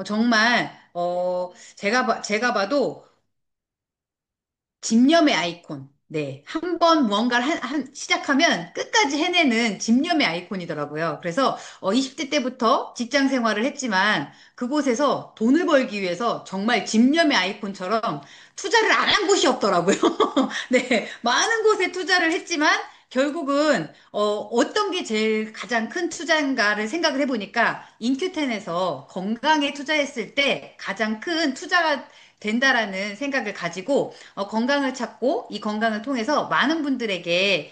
정말, 제가 봐도 집념의 아이콘. 네. 한 번 무언가를 시작하면 끝까지 해내는 집념의 아이콘이더라고요. 그래서 20대 때부터 직장 생활을 했지만 그곳에서 돈을 벌기 위해서 정말 집념의 아이콘처럼 투자를 안 한 곳이 없더라고요. 네. 많은 곳에 투자를 했지만 결국은 어떤 게 제일 가장 큰 투자인가를 생각을 해보니까 인큐텐에서 건강에 투자했을 때 가장 큰 투자가 된다라는 생각을 가지고 건강을 찾고 이 건강을 통해서 많은 분들에게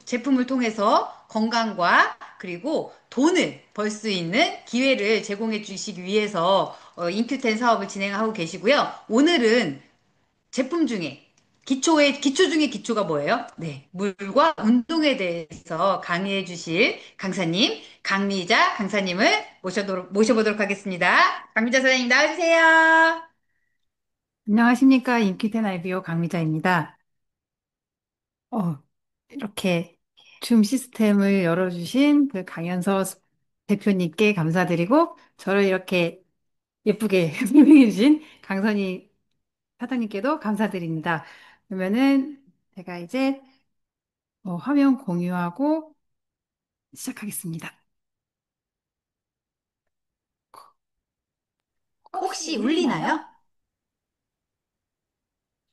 제품을 통해서 건강과 그리고 돈을 벌 수 있는 기회를 제공해 주시기 위해서 인큐텐 사업을 진행하고 계시고요. 오늘은 제품 중에 기초 중에 기초가 뭐예요? 네, 물과 운동에 대해서 강의해 주실 강사님, 강미자 강사님을 모셔보도록 하겠습니다. 강미자 선생님 나와주세요. 안녕하십니까. 인기텐 IBO 강미자입니다. 어, 이렇게 줌 시스템을 열어주신 그 강연서 대표님께 감사드리고, 저를 이렇게 예쁘게 설명해주신 강선희 사장님께도 감사드립니다. 그러면은 제가 이제 화면 공유하고 시작하겠습니다. 혹시 혹시 울리나요?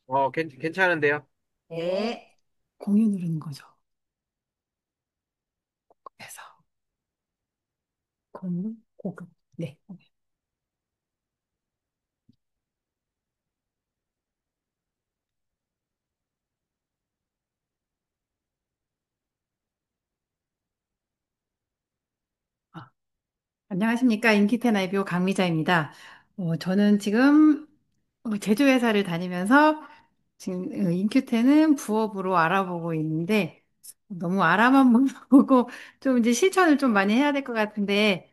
울리나요? 괜찮은데요? 네. 공유 누르는 거죠. 그래서 공유, 고급. 네. 안녕하십니까. 인기텐 IBO 강미자입니다. 저는 지금 제조회사를 다니면서 지금 인큐텐은 부업으로 알아보고 있는데 너무 알아만 보고 좀 이제 실천을 좀 많이 해야 될 것 같은데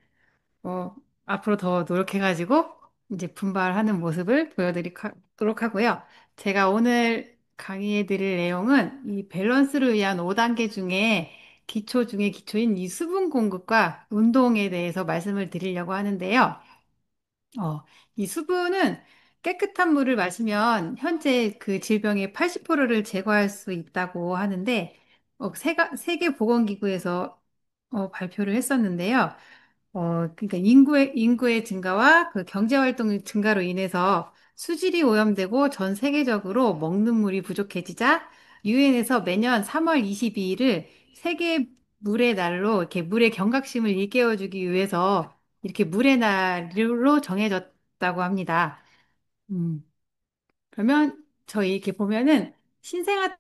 어, 앞으로 더 노력해가지고 이제 분발하는 모습을 보여드리도록 하고요. 제가 오늘 강의해 드릴 내용은 이 밸런스를 위한 5단계 중에 기초 중에 기초인 이 수분 공급과 운동에 대해서 말씀을 드리려고 하는데요. 이 수분은 깨끗한 물을 마시면 현재 그 질병의 80%를 제거할 수 있다고 하는데, 세계보건기구에서 발표를 했었는데요. 그러니까 인구의 증가와 그 경제활동 증가로 인해서 수질이 오염되고 전 세계적으로 먹는 물이 부족해지자 유엔에서 매년 3월 22일을 세계 물의 날로 이렇게 물의 경각심을 일깨워주기 위해서 이렇게 물의 날로 정해졌다고 합니다. 음, 그러면 저희 이렇게 보면은 신생아.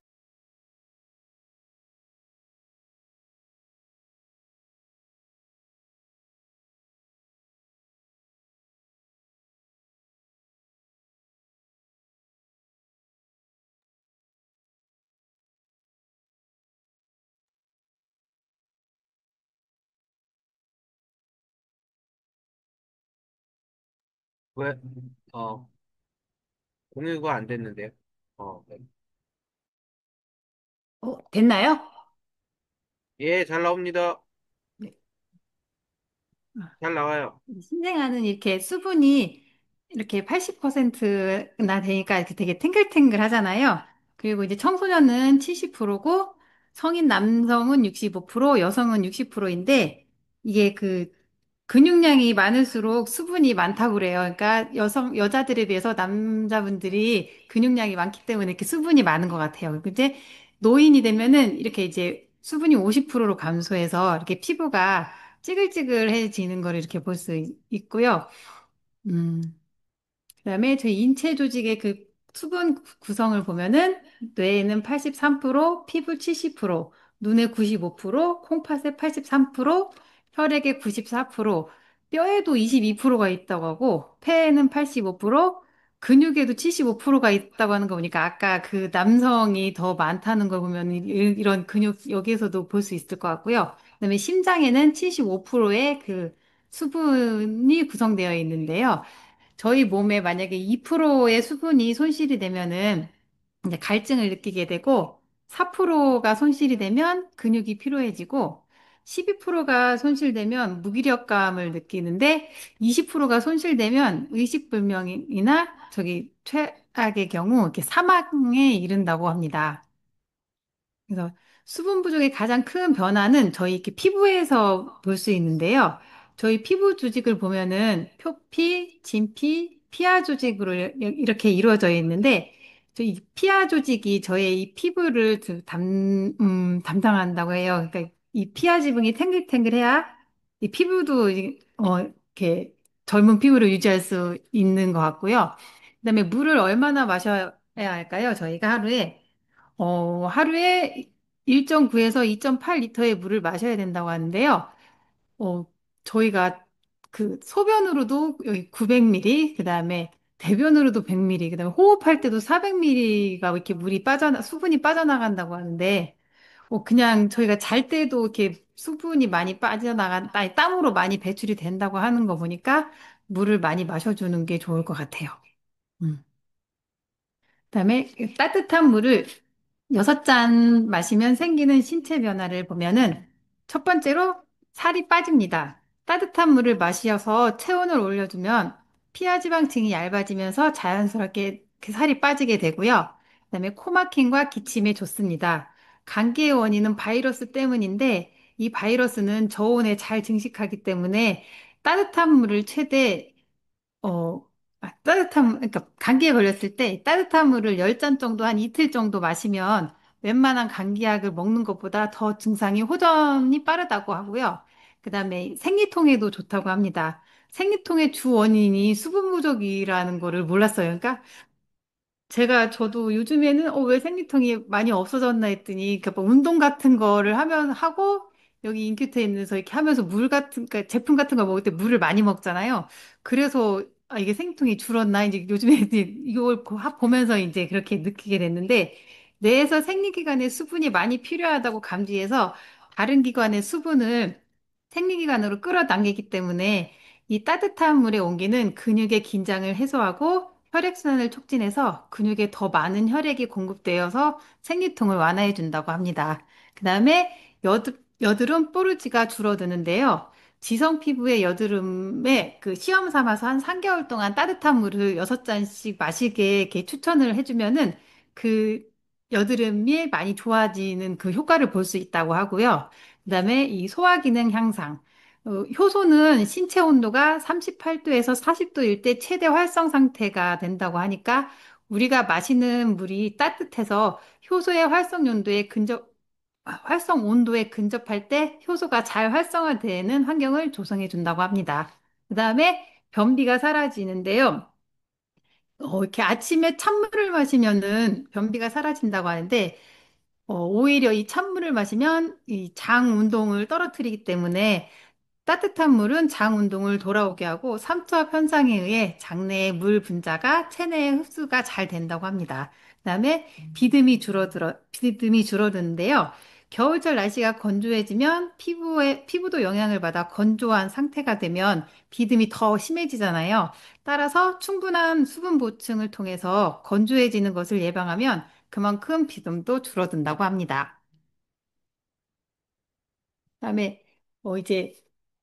왜, 어, 공유가 안 됐는데요? 네. 됐나요? 예, 잘 나옵니다. 네. 잘 나와요. 신생아는 이렇게 수분이 이렇게 80%나 되니까 이렇게 되게 탱글탱글 하잖아요. 그리고 이제 청소년은 70%고 성인 남성은 65%, 여성은 60%인데 이게 그 근육량이 많을수록 수분이 많다고 그래요. 그러니까 여자들에 비해서 남자분들이 근육량이 많기 때문에 이렇게 수분이 많은 것 같아요. 근데 노인이 되면은 이렇게 이제 수분이 50%로 감소해서 이렇게 피부가 찌글찌글해지는 걸 이렇게 볼 수 있고요. 음, 그다음에 저희 인체 조직의 그 수분 구성을 보면은 뇌에는 83%, 피부 70%, 눈에 95%, 콩팥에 83%, 혈액에 94%, 뼈에도 22%가 있다고 하고 폐에는 85%, 근육에도 75%가 있다고 하는 거 보니까 아까 그 남성이 더 많다는 걸 보면 이런 근육 여기에서도 볼 수 있을 것 같고요. 그다음에 심장에는 75%의 그 수분이 구성되어 있는데요. 저희 몸에 만약에 2%의 수분이 손실이 되면은 이제 갈증을 느끼게 되고 4%가 손실이 되면 근육이 피로해지고 12%가 손실되면 무기력감을 느끼는데 20%가 손실되면 의식불명이나 저기 최악의 경우 이렇게 사망에 이른다고 합니다. 그래서 수분 부족의 가장 큰 변화는 저희 이렇게 피부에서 볼 수 있는데요. 저희 피부 조직을 보면은 표피, 진피, 피하 조직으로 이렇게 이루어져 있는데, 저희 피하 조직이 저의 이 피부를 담당한다고 해요. 그러니까 이 피하 지붕이 탱글탱글해야 이 피부도 이렇게 젊은 피부를 유지할 수 있는 것 같고요. 그다음에 물을 얼마나 마셔야 할까요? 저희가 하루에 1.9에서 2.8리터의 물을 마셔야 된다고 하는데요. 어, 저희가 그 소변으로도 여기 900ml, 그 다음에 대변으로도 100ml, 그 다음에 호흡할 때도 400ml가 이렇게 수분이 빠져나간다고 하는데, 그냥 저희가 잘 때도 이렇게 수분이 많이 아니, 땀으로 많이 배출이 된다고 하는 거 보니까 물을 많이 마셔주는 게 좋을 것 같아요. 음. 그다음에 따뜻한 물을 6잔 마시면 생기는 신체 변화를 보면은 첫 번째로 살이 빠집니다. 따뜻한 물을 마셔서 체온을 올려주면 피하 지방층이 얇아지면서 자연스럽게 그 살이 빠지게 되고요. 그다음에 코막힘과 기침에 좋습니다. 감기의 원인은 바이러스 때문인데 이 바이러스는 저온에 잘 증식하기 때문에 따뜻한 물을 최대 그러니까 감기에 걸렸을 때 따뜻한 물을 10잔 정도 한 이틀 정도 마시면 웬만한 감기약을 먹는 것보다 더 증상이 호전이 빠르다고 하고요. 그다음에 생리통에도 좋다고 합니다. 생리통의 주 원인이 수분 부족이라는 거를 몰랐어요. 그러니까 저도 요즘에는 왜 생리통이 많이 없어졌나 했더니 뭐 운동 같은 거를 하고 여기 인큐트에 있는서 이렇게 하면서 그러니까 제품 같은 거 먹을 때 물을 많이 먹잖아요. 그래서 이게 생리통이 줄었나 이제 요즘에 이제 이걸 보면서 이제 그렇게 느끼게 됐는데 뇌에서 생리기관에 수분이 많이 필요하다고 감지해서 다른 기관의 수분을 생리기관으로 끌어당기기 때문에 이 따뜻한 물의 온기는 근육의 긴장을 해소하고 혈액순환을 촉진해서 근육에 더 많은 혈액이 공급되어서 생리통을 완화해 준다고 합니다. 그 다음에 여드름 뽀루지가 줄어드는데요. 지성 피부의 여드름에 그 시험 삼아서 한 3개월 동안 따뜻한 물을 6잔씩 마시게 이렇게 추천을 해주면은 그 여드름이 많이 좋아지는 그 효과를 볼 수 있다고 하고요. 그다음에 이 소화 기능 향상. 효소는 신체 온도가 38도에서 40도일 때 최대 활성 상태가 된다고 하니까 우리가 마시는 물이 따뜻해서 효소의 활성 온도에 근접할 때 효소가 잘 활성화되는 환경을 조성해 준다고 합니다. 그다음에 변비가 사라지는데요. 이렇게 아침에 찬물을 마시면은 변비가 사라진다고 하는데 오히려 이 찬물을 마시면 이 장 운동을 떨어뜨리기 때문에 따뜻한 물은 장 운동을 돌아오게 하고 삼투압 현상에 의해 장내의 물 분자가 체내에 흡수가 잘 된다고 합니다. 그다음에 비듬이 줄어드는데요. 겨울철 날씨가 건조해지면 피부도 영향을 받아 건조한 상태가 되면 비듬이 더 심해지잖아요. 따라서 충분한 수분 보충을 통해서 건조해지는 것을 예방하면 그만큼 비듬도 줄어든다고 합니다. 그다음에 이제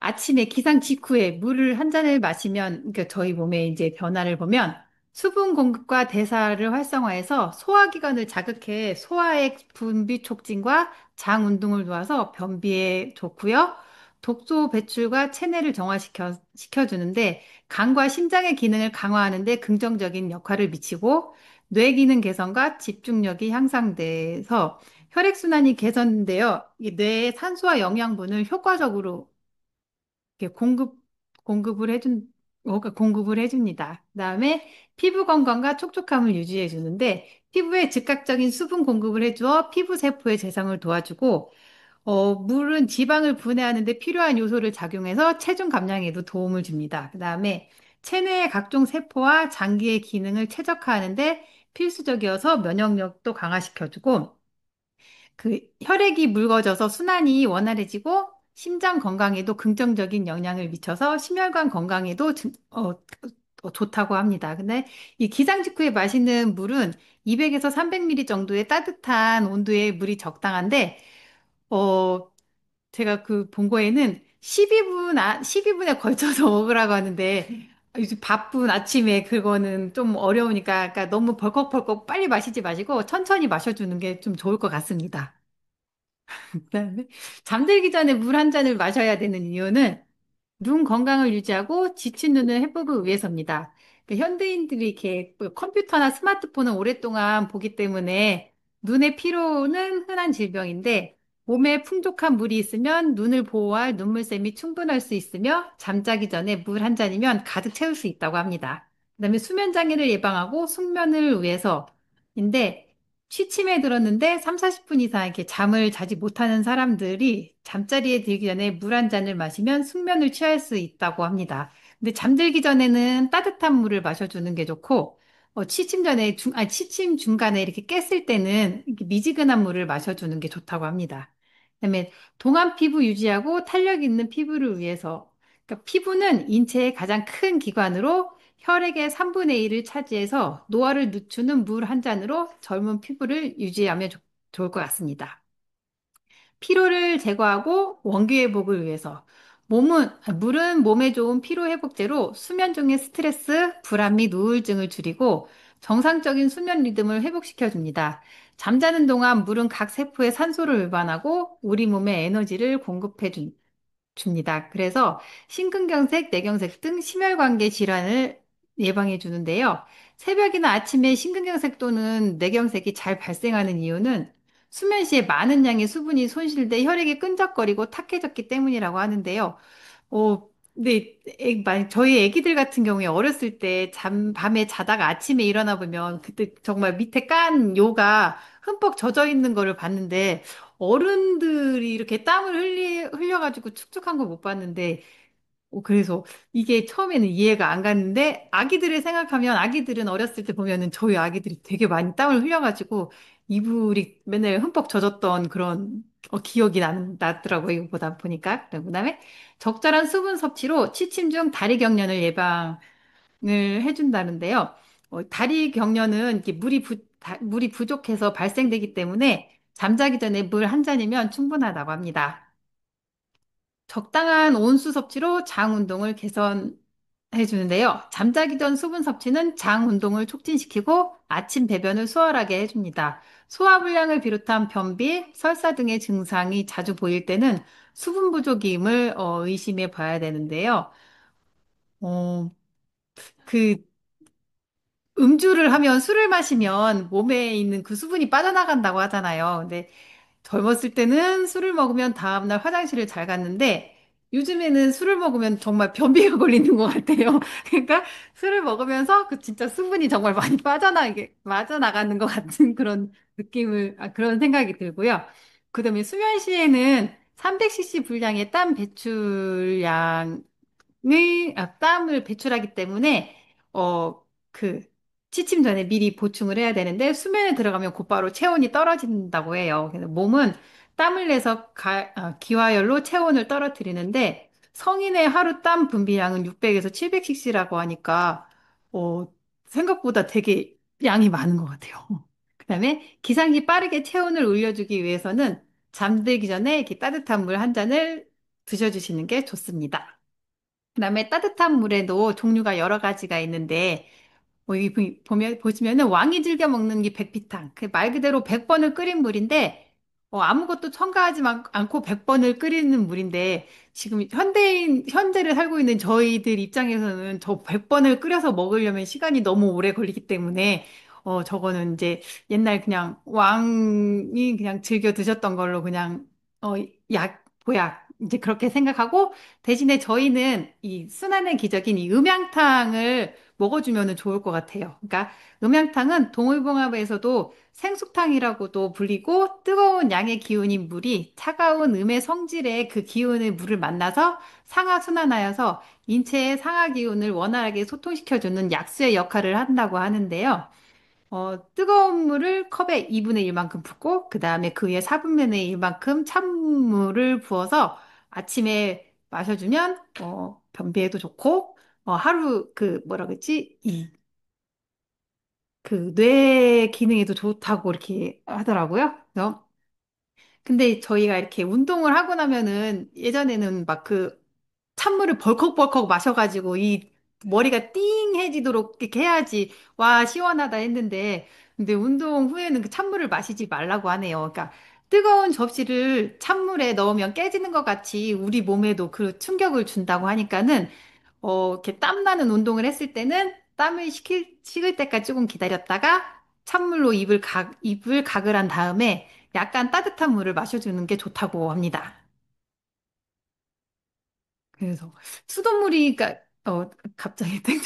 아침에 기상 직후에 물을 한 잔을 마시면 그러니까 저희 몸의 이제 변화를 보면 수분 공급과 대사를 활성화해서 소화기관을 자극해 소화액 분비 촉진과 장 운동을 도와서 변비에 좋고요. 독소 배출과 체내를 시켜주는데 간과 심장의 기능을 강화하는 데 긍정적인 역할을 미치고 뇌 기능 개선과 집중력이 향상돼서 혈액순환이 개선되어 이 뇌에 산소와 영양분을 효과적으로 이렇게 공급을 해줍니다. 그다음에 피부 건강과 촉촉함을 유지해 주는데 피부에 즉각적인 수분 공급을 해주어 피부 세포의 재생을 도와주고 물은 지방을 분해하는 데 필요한 요소를 작용해서 체중 감량에도 도움을 줍니다. 그다음에 체내의 각종 세포와 장기의 기능을 최적화하는 데 필수적이어서 면역력도 강화시켜주고 그 혈액이 묽어져서 순환이 원활해지고 심장 건강에도 긍정적인 영향을 미쳐서 심혈관 건강에도 좋다고 합니다. 근데 이 기상 직후에 마시는 물은 200에서 300ml 정도의 따뜻한 온도의 물이 적당한데, 어, 제가 그 본 거에는 12분에 걸쳐서 먹으라고 하는데, 요즘 바쁜 아침에 그거는 좀 어려우니까, 그러니까 너무 벌컥벌컥 빨리 마시지 마시고 천천히 마셔주는 게 좀 좋을 것 같습니다. 그다음에 잠들기 전에 물 한 잔을 마셔야 되는 이유는 눈 건강을 유지하고 지친 눈의 회복을 위해서입니다. 그 현대인들이 이렇게 뭐 컴퓨터나 스마트폰을 오랫동안 보기 때문에 눈의 피로는 흔한 질병인데 몸에 풍족한 물이 있으면 눈을 보호할 눈물샘이 충분할 수 있으며 잠자기 전에 물 한 잔이면 가득 채울 수 있다고 합니다. 그다음에 수면 장애를 예방하고 숙면을 위해서인데 취침에 들었는데 3, 40분 이상 이렇게 잠을 자지 못하는 사람들이 잠자리에 들기 전에 물 한 잔을 마시면 숙면을 취할 수 있다고 합니다. 근데 잠들기 전에는 따뜻한 물을 마셔주는 게 좋고, 취침 전에, 취침 중간에 이렇게 깼을 때는 이렇게 미지근한 물을 마셔주는 게 좋다고 합니다. 그다음에 동안 피부 유지하고 탄력 있는 피부를 위해서, 그러니까 피부는 인체의 가장 큰 기관으로 혈액의 3분의 1을 차지해서 노화를 늦추는 물 한 잔으로 젊은 피부를 유지하면 좋을 것 같습니다. 피로를 제거하고 원기 회복을 위해서 물은 몸에 좋은 피로 회복제로 수면 중의 스트레스, 불안 및 우울증을 줄이고 정상적인 수면 리듬을 회복시켜 줍니다. 잠자는 동안 물은 각 세포에 산소를 운반하고 우리 몸에 에너지를 줍니다. 그래서 심근경색, 뇌경색 등 심혈관계 질환을 예방해 주는데요. 새벽이나 아침에 심근경색 또는 뇌경색이 잘 발생하는 이유는 수면 시에 많은 양의 수분이 손실돼 혈액이 끈적거리고 탁해졌기 때문이라고 하는데요. 근데 저희 애기들 같은 경우에 어렸을 때 밤에 자다가 아침에 일어나 보면 그때 정말 밑에 깐 요가 흠뻑 젖어 있는 거를 봤는데 어른들이 이렇게 땀을 흘려가지고 축축한 걸 못 봤는데 그래서 이게 처음에는 이해가 안 갔는데 아기들을 생각하면 아기들은 어렸을 때 보면은 저희 아기들이 되게 많이 땀을 흘려가지고 이불이 맨날 흠뻑 젖었던 그런 기억이 나더라고요. 이거 보다 보니까. 그다음에 적절한 수분 섭취로 취침 중 다리 경련을 예방을 해준다는데요. 다리 경련은 이렇게 물이 부족해서 발생되기 때문에 잠자기 전에 물 한 잔이면 충분하다고 합니다. 적당한 온수 섭취로 장 운동을 개선해 주는데요. 잠자기 전 수분 섭취는 장 운동을 촉진시키고 아침 배변을 수월하게 해줍니다. 소화불량을 비롯한 변비, 설사 등의 증상이 자주 보일 때는 수분 부족임을 의심해 봐야 되는데요. 어, 그 음주를 하면 술을 마시면 몸에 있는 그 수분이 빠져나간다고 하잖아요. 근데 젊었을 때는 술을 먹으면 다음날 화장실을 잘 갔는데 요즘에는 술을 먹으면 정말 변비가 걸리는 것 같아요. 그러니까 술을 먹으면서 그 진짜 수분이 정말 많이 빠져나가는 것 같은 그런 그런 생각이 들고요. 그다음에 수면 시에는 300cc 분량의 땀을 배출하기 때문에, 그, 취침 전에 미리 보충을 해야 되는데, 수면에 들어가면 곧바로 체온이 떨어진다고 해요. 그래서 몸은 땀을 내서 기화열로 체온을 떨어뜨리는데, 성인의 하루 땀 분비량은 600에서 700cc라고 하니까, 어, 생각보다 되게 양이 많은 것 같아요. 그다음에 기상기 빠르게 체온을 올려주기 위해서는 잠들기 전에 이렇게 따뜻한 물 한 잔을 드셔주시는 게 좋습니다. 그다음에 따뜻한 물에도 종류가 여러 가지가 있는데 여기 보시면은 왕이 즐겨 먹는 게 백피탕. 그 말 그대로 100번을 끓인 물인데 아무것도 첨가하지 않고 100번을 끓이는 물인데 지금 현대를 살고 있는 저희들 입장에서는 저 100번을 끓여서 먹으려면 시간이 너무 오래 걸리기 때문에 저거는 이제 옛날 그냥 왕이 그냥 즐겨 드셨던 걸로 그냥 어, 보약 이제 그렇게 생각하고 대신에 저희는 이 순환의 기적인 이 음양탕을 먹어주면 좋을 것 같아요. 그러니까 음양탕은 동의보감에서도 생숙탕이라고도 불리고 뜨거운 양의 기운인 물이 차가운 음의 성질의 그 기운의 물을 만나서 상하순환하여서 인체의 상하 기운을 원활하게 소통시켜주는 약수의 역할을 한다고 하는데요. 뜨거운 물을 컵에 2분의 1만큼 붓고, 그 다음에 그 위에 4분의 1만큼 찬물을 부어서 아침에 마셔주면, 변비에도 좋고, 하루, 뭐라 그랬지? 뇌 기능에도 좋다고 이렇게 하더라고요. 그래서 근데 저희가 이렇게 운동을 하고 나면은 예전에는 막 그 찬물을 벌컥벌컥 마셔가지고 이 머리가 띵해지도록 이렇게 해야지 와 시원하다 했는데 근데 운동 후에는 그 찬물을 마시지 말라고 하네요. 그러니까 뜨거운 접시를 찬물에 넣으면 깨지는 것 같이 우리 몸에도 그 충격을 준다고 하니까는 이렇게 땀나는 운동을 했을 때는 땀을 식을 때까지 조금 기다렸다가 찬물로 입을 가글한 다음에 약간 따뜻한 물을 마셔주는 게 좋다고 합니다. 그래서 수돗물이, 그러니까, 갑자기 땡좀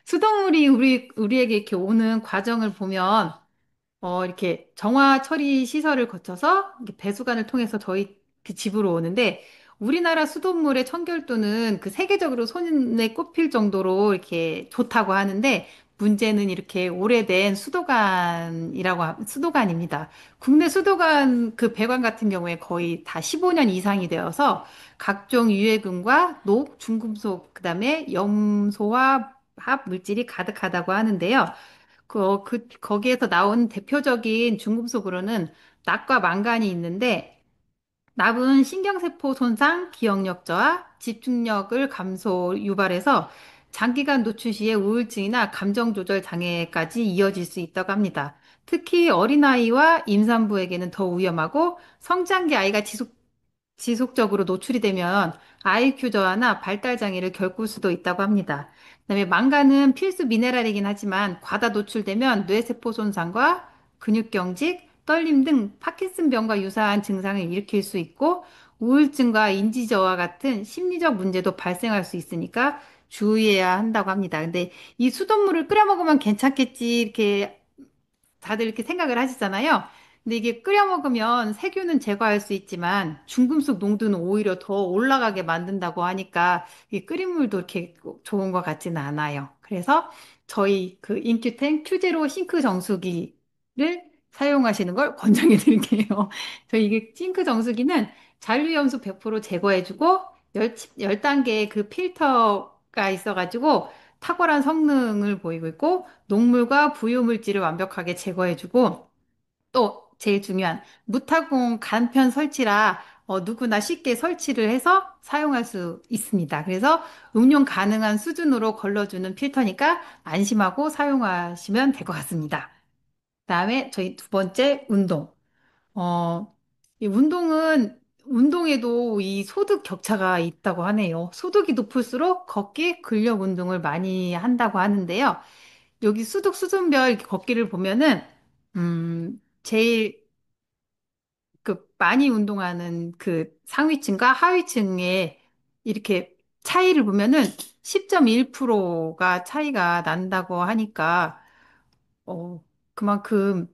수돗물이 우리에게 이렇게 오는 과정을 보면 이렇게 정화 처리 시설을 거쳐서 이렇게 배수관을 통해서 저희 그 집으로 오는데 우리나라 수돗물의 청결도는 그 세계적으로 손에 꼽힐 정도로 이렇게 좋다고 하는데 문제는 이렇게 오래된 수도관입니다. 국내 수도관 그 배관 같은 경우에 거의 다 15년 이상이 되어서 각종 유해균과 녹, 중금속, 그다음에 염소와 합 물질이 가득하다고 하는데요. 거기에서 나온 대표적인 중금속으로는 납과 망간이 있는데, 납은 신경세포 손상, 기억력 저하, 집중력을 감소 유발해서 장기간 노출 시에 우울증이나 감정 조절 장애까지 이어질 수 있다고 합니다. 특히 어린아이와 임산부에게는 더 위험하고 성장기 아이가 지속적으로 노출이 되면 IQ 저하나 발달 장애를 겪을 수도 있다고 합니다. 그다음에 망간은 필수 미네랄이긴 하지만 과다 노출되면 뇌세포 손상과 근육경직, 떨림 등 파킨슨병과 유사한 증상을 일으킬 수 있고 우울증과 인지 저하 같은 심리적 문제도 발생할 수 있으니까 주의해야 한다고 합니다. 근데 이 수돗물을 끓여 먹으면 괜찮겠지 이렇게 다들 이렇게 생각을 하시잖아요. 근데 이게 끓여 먹으면 세균은 제거할 수 있지만 중금속 농도는 오히려 더 올라가게 만든다고 하니까 이 끓인 물도 이렇게 좋은 것 같지는 않아요. 그래서 저희 그 인큐텐 큐제로 싱크 정수기를 사용하시는 걸 권장해 드릴게요. 저희 이게 싱크 정수기는 잔류염수 100% 제거해주고 10단계의 그 필터가 있어가지고 탁월한 성능을 보이고 있고 녹물과 부유물질을 완벽하게 제거해주고 또 제일 중요한 무타공 간편 설치라 누구나 쉽게 설치를 해서 사용할 수 있습니다. 그래서 응용 가능한 수준으로 걸러주는 필터니까 안심하고 사용하시면 될 것 같습니다. 그다음에 저희 두 번째 운동. 이 운동에도 이 소득 격차가 있다고 하네요. 소득이 높을수록 걷기, 근력 운동을 많이 한다고 하는데요. 여기 소득 수준별 이렇게 걷기를 보면은, 제일 그 많이 운동하는 그 상위층과 하위층에 이렇게 차이를 보면은 10.1%가 차이가 난다고 하니까, 그만큼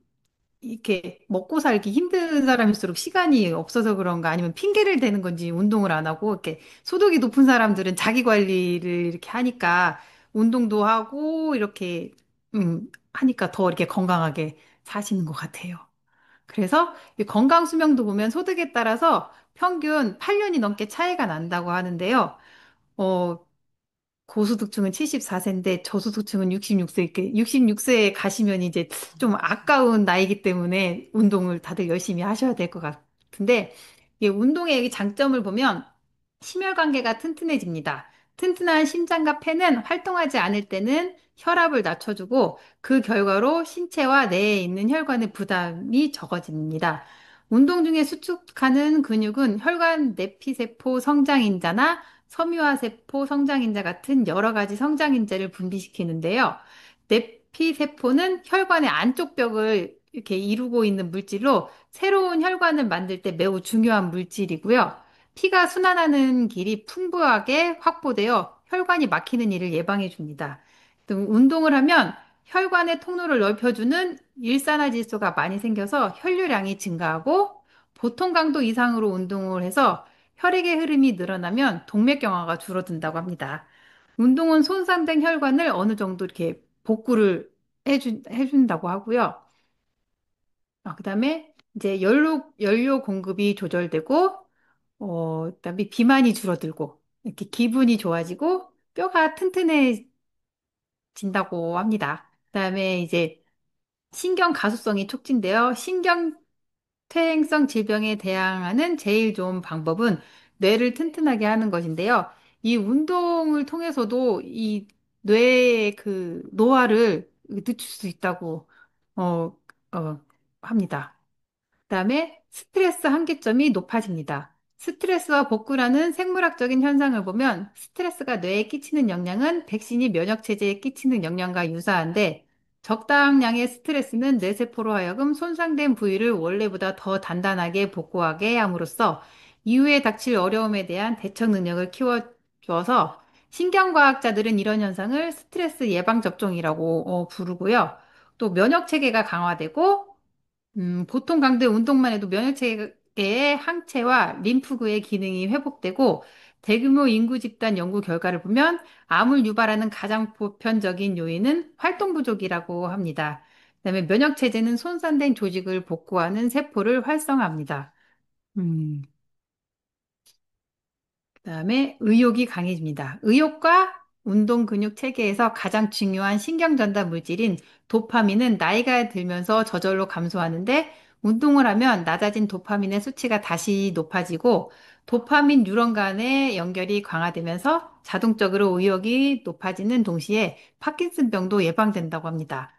이렇게 먹고 살기 힘든 사람일수록 시간이 없어서 그런가 아니면 핑계를 대는 건지 운동을 안 하고 이렇게 소득이 높은 사람들은 자기 관리를 이렇게 하니까 운동도 하고 이렇게 하니까 더 이렇게 건강하게 사시는 것 같아요. 그래서 이 건강 수명도 보면 소득에 따라서 평균 8년이 넘게 차이가 난다고 하는데요. 어, 고소득층은 74세인데 저소득층은 66세, 이렇게 66세에 가시면 이제 좀 아까운 나이기 때문에 운동을 다들 열심히 하셔야 될 것 같은데, 이 운동의 장점을 보면 심혈관계가 튼튼해집니다. 튼튼한 심장과 폐는 활동하지 않을 때는 혈압을 낮춰주고 그 결과로 신체와 뇌에 있는 혈관의 부담이 적어집니다. 운동 중에 수축하는 근육은 혈관 내피세포 성장인자나 섬유화세포 성장인자 같은 여러 가지 성장인자를 분비시키는데요. 내피세포는 혈관의 안쪽 벽을 이렇게 이루고 있는 물질로 새로운 혈관을 만들 때 매우 중요한 물질이고요. 피가 순환하는 길이 풍부하게 확보되어 혈관이 막히는 일을 예방해 줍니다. 또 운동을 하면 혈관의 통로를 넓혀주는 일산화질소가 많이 생겨서 혈류량이 증가하고 보통 강도 이상으로 운동을 해서 혈액의 흐름이 늘어나면 동맥경화가 줄어든다고 합니다. 운동은 손상된 혈관을 어느 정도 이렇게 복구를 해준다고 하고요. 그다음에 이제 연료 공급이 조절되고, 그다음에 비만이 줄어들고, 이렇게 기분이 좋아지고, 뼈가 튼튼해진다고 합니다. 그다음에 이제 신경 가소성이 촉진되어 신경 폐행성 질병에 대항하는 제일 좋은 방법은 뇌를 튼튼하게 하는 것인데요. 이 운동을 통해서도 이 뇌의 그 노화를 늦출 수 있다고 어, 합니다. 그다음에 스트레스 한계점이 높아집니다. 스트레스와 복구라는 생물학적인 현상을 보면 스트레스가 뇌에 끼치는 영향은 백신이 면역체제에 끼치는 영향과 유사한데 적당량의 스트레스는 뇌세포로 하여금 손상된 부위를 원래보다 더 단단하게 복구하게 함으로써 이후에 닥칠 어려움에 대한 대처 능력을 키워주어서 신경과학자들은 이런 현상을 스트레스 예방 접종이라고 부르고요. 또 면역체계가 강화되고 보통 강도의 운동만 해도 면역체계의 항체와 림프구의 기능이 회복되고 대규모 인구 집단 연구 결과를 보면 암을 유발하는 가장 보편적인 요인은 활동 부족이라고 합니다. 그다음에 면역체제는 손상된 조직을 복구하는 세포를 활성화합니다. 음, 그다음에 의욕이 강해집니다. 의욕과 운동 근육 체계에서 가장 중요한 신경 전달 물질인 도파민은 나이가 들면서 저절로 감소하는데 운동을 하면 낮아진 도파민의 수치가 다시 높아지고 도파민 뉴런 간의 연결이 강화되면서 자동적으로 의욕이 높아지는 동시에 파킨슨병도 예방된다고 합니다.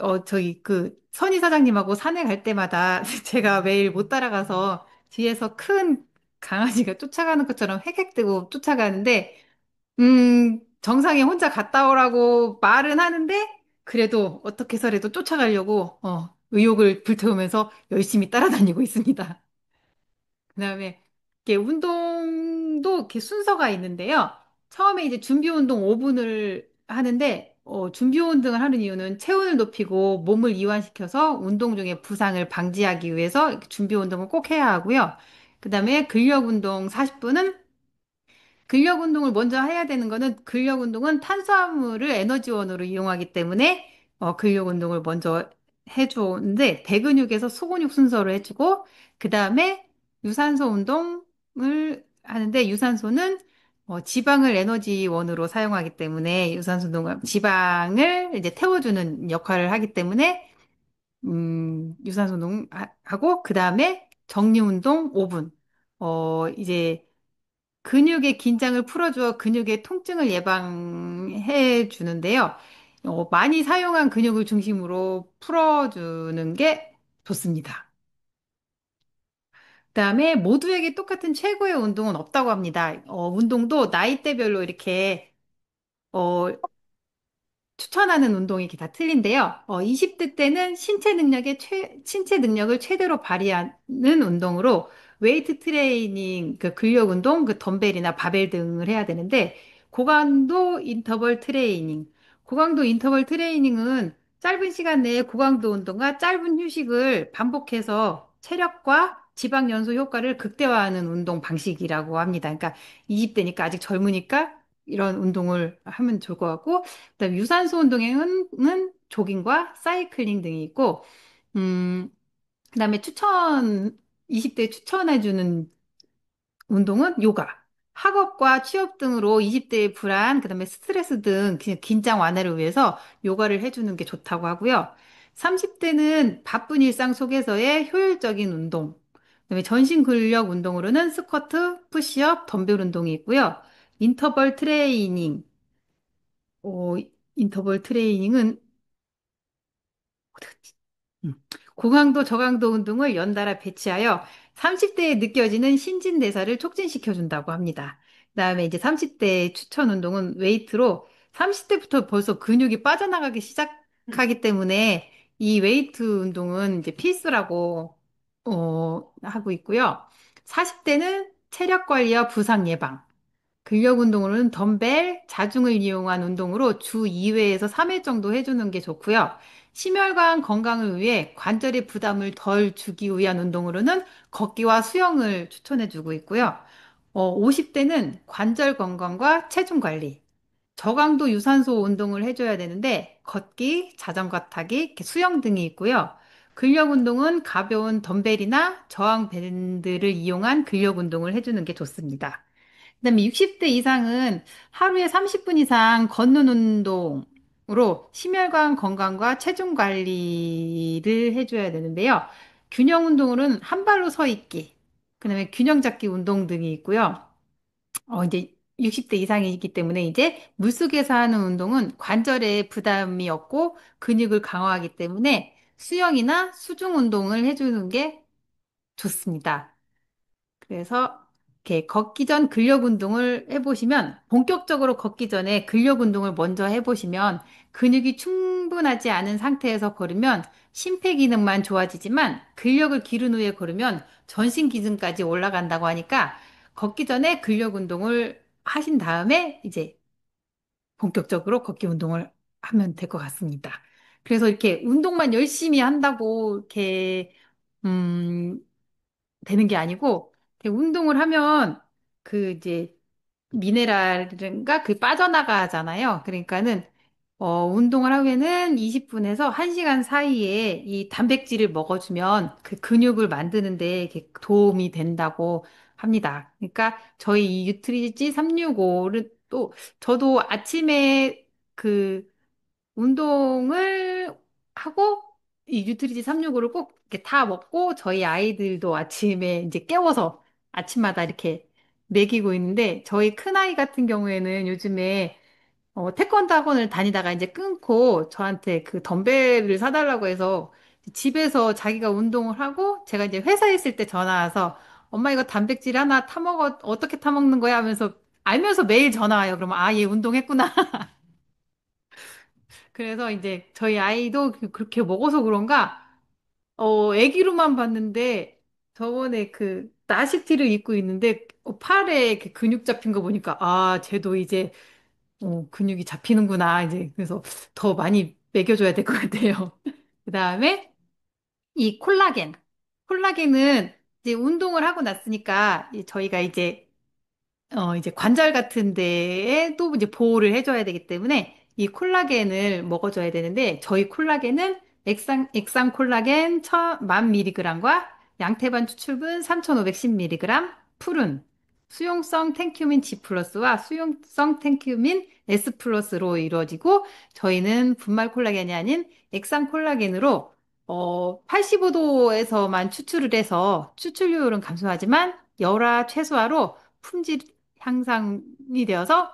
어, 저희 그 선희 사장님하고 산에 갈 때마다 제가 매일 못 따라가서 뒤에서 큰 강아지가 쫓아가는 것처럼 헥헥대고 쫓아가는데, 정상에 혼자 갔다 오라고 말은 하는데, 그래도 어떻게 해서라도 쫓아가려고, 의욕을 불태우면서 열심히 따라다니고 있습니다. 그다음에 이렇게 운동도 이렇게 순서가 있는데요. 처음에 이제 준비 운동 5분을 하는데 준비 운동을 하는 이유는 체온을 높이고 몸을 이완시켜서 운동 중에 부상을 방지하기 위해서 이렇게 준비 운동을 꼭 해야 하고요. 그다음에 근력 운동 40분은 근력 운동을 먼저 해야 되는 거는 근력 운동은 탄수화물을 에너지원으로 이용하기 때문에 근력 운동을 먼저 해주는데 대근육에서 소근육 순서로 해주고 그 다음에 유산소 운동을 하는데 유산소는 지방을 에너지원으로 사용하기 때문에 유산소 운동은 지방을 이제 태워주는 역할을 하기 때문에 유산소 운동 하고 그 다음에 정리 운동 5분. 이제 근육의 긴장을 풀어주어 근육의 통증을 예방해 주는데요. 많이 사용한 근육을 중심으로 풀어주는 게 좋습니다. 그다음에 모두에게 똑같은 최고의 운동은 없다고 합니다. 운동도 나이대별로 이렇게 어, 추천하는 운동이 이렇게 다 틀린데요. 20대 때는 신체 능력을 최대로 발휘하는 운동으로 웨이트 트레이닝, 그 근력 운동, 그 덤벨이나 바벨 등을 해야 되는데, 고강도 인터벌 트레이닝. 고강도 인터벌 트레이닝은 짧은 시간 내에 고강도 운동과 짧은 휴식을 반복해서 체력과 지방 연소 효과를 극대화하는 운동 방식이라고 합니다. 그러니까 20대니까 아직 젊으니까 이런 운동을 하면 좋을 것 같고, 그다음에 유산소 운동에는 조깅과 사이클링 등이 있고, 음, 그다음에 20대 추천해주는 운동은 요가. 학업과 취업 등으로 20대의 불안, 그다음에 스트레스 등 그냥 긴장 완화를 위해서 요가를 해주는 게 좋다고 하고요. 30대는 바쁜 일상 속에서의 효율적인 운동. 그다음에 전신 근력 운동으로는 스쿼트, 푸시업, 덤벨 운동이 있고요. 인터벌 트레이닝. 어, 인터벌 트레이닝은 음. 고강도 저강도 운동을 연달아 배치하여 30대에 느껴지는 신진대사를 촉진시켜 준다고 합니다. 그다음에 이제 30대 추천 운동은 웨이트로 30대부터 벌써 근육이 빠져나가기 시작하기 때문에 이 웨이트 운동은 이제 필수라고 하고 있고요. 40대는 체력 관리와 부상 예방, 근력 운동으로는 덤벨, 자중을 이용한 운동으로 주 2회에서 3회 정도 해주는 게 좋고요. 심혈관 건강을 위해 관절의 부담을 덜 주기 위한 운동으로는 걷기와 수영을 추천해주고 있고요. 50대는 관절 건강과 체중 관리, 저강도 유산소 운동을 해줘야 되는데 걷기, 자전거 타기, 이렇게 수영 등이 있고요. 근력 운동은 가벼운 덤벨이나 저항 밴드를 이용한 근력 운동을 해주는 게 좋습니다. 그다음에 60대 이상은 하루에 30분 이상 걷는 운동을 심혈관 건강과 체중 관리를 해줘야 되는데요. 균형 운동으로는 한 발로 서 있기, 그다음에 균형 잡기 운동 등이 있고요. 이제 60대 이상이기 때문에 이제 물속에서 하는 운동은 관절에 부담이 없고 근육을 강화하기 때문에 수영이나 수중 운동을 해주는 게 좋습니다. 그래서 이렇게 걷기 전 근력 운동을 해보시면 본격적으로 걷기 전에 근력 운동을 먼저 해보시면 근육이 충분하지 않은 상태에서 걸으면 심폐기능만 좋아지지만 근력을 기른 후에 걸으면 전신 기능까지 올라간다고 하니까 걷기 전에 근력 운동을 하신 다음에 이제 본격적으로 걷기 운동을 하면 될 것 같습니다. 그래서 이렇게 운동만 열심히 한다고 이렇게 음, 되는 게 아니고 운동을 하면 그 이제 미네랄인가 그 빠져나가잖아요. 그러니까는 운동을 하면은 20분에서 1시간 사이에 이 단백질을 먹어주면 그 근육을 만드는데 이렇게 도움이 된다고 합니다. 그러니까 저희 이 유트리지 365를 또 저도 아침에 그 운동을 하고 이 뉴트리지 365를 꼭 이렇게 다 먹고 저희 아이들도 아침에 이제 깨워서 아침마다 이렇게 먹이고 있는데 저희 큰아이 같은 경우에는 요즘에 태권도 학원을 다니다가 이제 끊고 저한테 그 덤벨을 사달라고 해서 집에서 자기가 운동을 하고 제가 이제 회사에 있을 때 전화 와서 엄마 이거 단백질 하나 타먹어 어떻게 타먹는 거야 하면서 알면서 매일 전화 와요. 그러면 아, 얘 운동했구나. 그래서 이제 저희 아이도 그렇게 먹어서 그런가, 애기로만 봤는데 저번에 그 나시티를 입고 있는데 팔에 이렇게 근육 잡힌 거 보니까 아, 쟤도 이제 근육이 잡히는구나. 이제 그래서 더 많이 먹여줘야 될 것 같아요. 그다음에 이 콜라겐. 콜라겐은 이제 운동을 하고 났으니까 저희가 이제 관절 같은 데에 또 이제 보호를 해줘야 되기 때문에 이 콜라겐을 먹어줘야 되는데 저희 콜라겐은 액상 콜라겐 1000mg과 양태반 추출분 3510mg, 푸른, 수용성 텐큐민 G 플러스와 수용성 텐큐민 S 플러스로 이루어지고 저희는 분말 콜라겐이 아닌 액상 콜라겐으로 85도에서만 추출을 해서 추출률은 감소하지만 열화 최소화로 품질 향상이 되어서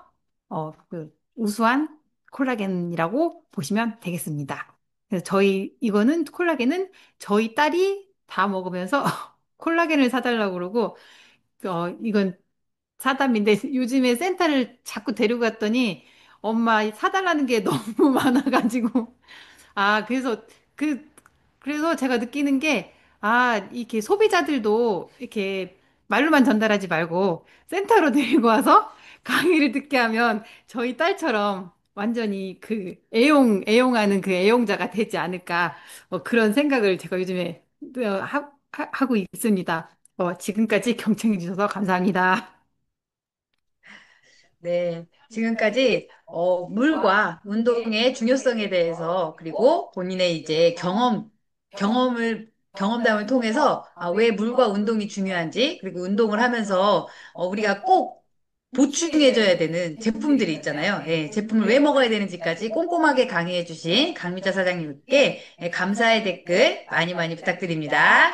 그 우수한 콜라겐이라고 보시면 되겠습니다. 그래서 이거는 콜라겐은 저희 딸이 다 먹으면서 콜라겐을 사달라고 그러고 이건 사담인데 요즘에 센터를 자꾸 데리고 갔더니 엄마 사달라는 게 너무 많아가지고 그래서 그, 그래서 제가 느끼는 게, 이렇게 소비자들도 이렇게 말로만 전달하지 말고 센터로 데리고 와서 강의를 듣게 하면 저희 딸처럼 완전히 애용하는 그 애용자가 되지 않을까, 그런 생각을 제가 요즘에 하고 있습니다. 지금까지 경청해 주셔서 감사합니다. 네, 지금까지 물과 운동의 중요성에 대해서 그리고 본인의 이제 경험담을 통해서 왜 물과 운동이 중요한지 그리고 운동을 하면서 우리가 꼭 보충해줘야 되는 제품들이 있잖아요. 예, 제품을 왜 먹어야 되는지까지 꼼꼼하게 강의해 주신 강미자 사장님께 감사의 댓글 많이 많이 부탁드립니다.